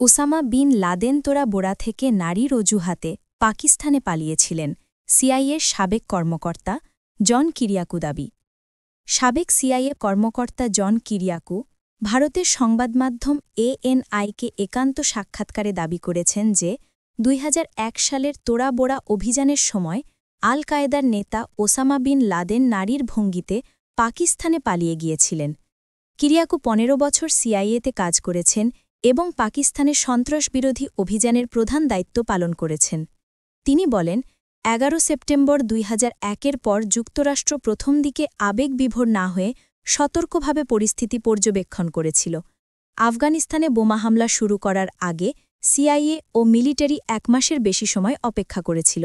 Osama bin Laden তোরা বোরা থেকে নারীর অজুহাতে পাকিস্তানে পালিয়েছিলেন সিআইএর সাবেক কর্মকর্তা জন কিরিয়াকু দাবি। সাবেক সিআইএ কর্মকর্তা জন কিরিয়াকু ভারতের সংবাদমাধ্যম এএনআইকে একান্ত সাক্ষাৎকারে দাবি করেছেন যে ২০০১ সালের তোরা বোরা অভিযানের সময় আল কায়েদার নেতা ওসামা বিন লাদেন নারীর ভঙ্গিতে পাকিস্তানে পালিয়ে গিয়েছিলেন। কিরিয়াকু ১৫ বছর সিআইএতে কাজ করেছেন এবং পাকিস্তানের সন্ত্রাসবিরোধী অভিযানের প্রধান দায়িত্ব পালন করেছেন। তিনি বলেন, ১১ সেপ্টেম্বর ২০০১-এর পর যুক্তরাষ্ট্র প্রথম দিকে আবেগবিভোর না হয়ে সতর্কভাবে পরিস্থিতি পর্যবেক্ষণ করেছিল। আফগানিস্তানে বোমা হামলা শুরু করার আগে সিআইএ ও মিলিটারি ১ মাসের বেশি সময় অপেক্ষা করেছিল।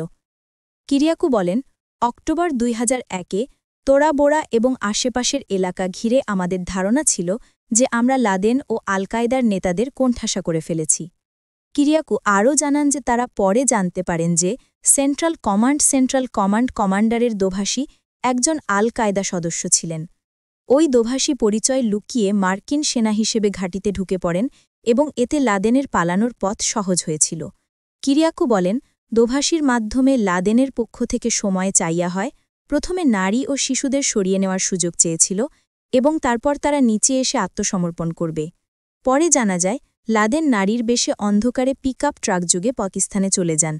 কিরিয়াকু বলেন, অক্টোবর ২০০১-এ তোরা বোরা এবং আশেপাশের এলাকা ঘিরে আমাদের ধারণা ছিল যে আমরা লাদেন ও আল কায়েদার নেতাদের কোণঠাসা করে ফেলেছি। কিরিয়াকু আরও জানান যে তারা পরে জানতে পারেন যে সেন্ট্রাল কমান্ড কমান্ডারের দোভাষী একজন আল কায়েদা সদস্য ছিলেন। ওই দোভাষী পরিচয় লুকিয়ে মার্কিন সেনা হিসেবে ঘাঁটিতে ঢুকে পড়েন এবং এতে লাদেনের পালানোর পথ সহজ হয়েছিল। কিরিয়াকু বলেন, দোভাষীর মাধ্যমে লাদেনের পক্ষ থেকে সময় চাইয়া হয়, প্রথমে নারী ও শিশুদের সরিয়ে নেওয়ার সুযোগ চেয়েছিল এবং তারপর তারা নিচে এসে আত্মসমর্পণ করবে। পরে জানা যায় লাদেন নারীর বেশে অন্ধকারে পিকআপ ট্রাকযোগে পাকিস্তানে চলে যান।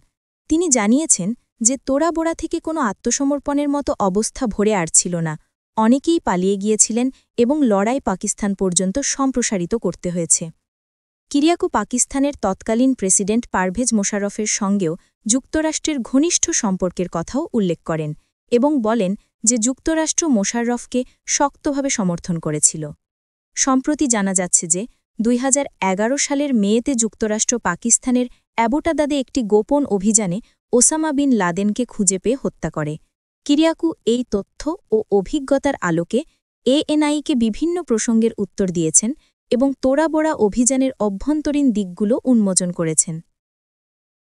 তিনি জানিয়েছেন যে তোরা বোরা থেকে কোনো আত্মসমর্পণের মতো অবস্থা ভরে আসছিল না, অনেকেই পালিয়ে গিয়েছিলেন এবং লড়াই পাকিস্তান পর্যন্ত সম্প্রসারিত করতে হয়েছে। কিরিয়াকু পাকিস্তানের তৎকালীন প্রেসিডেন্ট পারভেজ মোশাররফের সঙ্গেও যুক্তরাষ্ট্রের ঘনিষ্ঠ সম্পর্কের কথাও উল্লেখ করেন এবং বলেন যে যুক্তরাষ্ট্র মোশাররফকে শক্তভাবে সমর্থন করেছিল। সম্প্রতি জানা যাচ্ছে যে ২০১১ সালের মেতে যুক্তরাষ্ট্র পাকিস্তানের অ্যাবোটাদাদে একটি গোপন অভিযানে ওসামা বিন লাদেনকে খুঁজে পেয়ে হত্যা করে। কিরিয়াকু এই তথ্য ও অভিজ্ঞতার আলোকে এএনআইকে বিভিন্ন প্রসঙ্গের উত্তর দিয়েছেন এবং তোরা বোরা অভিযানের অভ্যন্তরীণ দিকগুলো উন্মোচন করেছেন।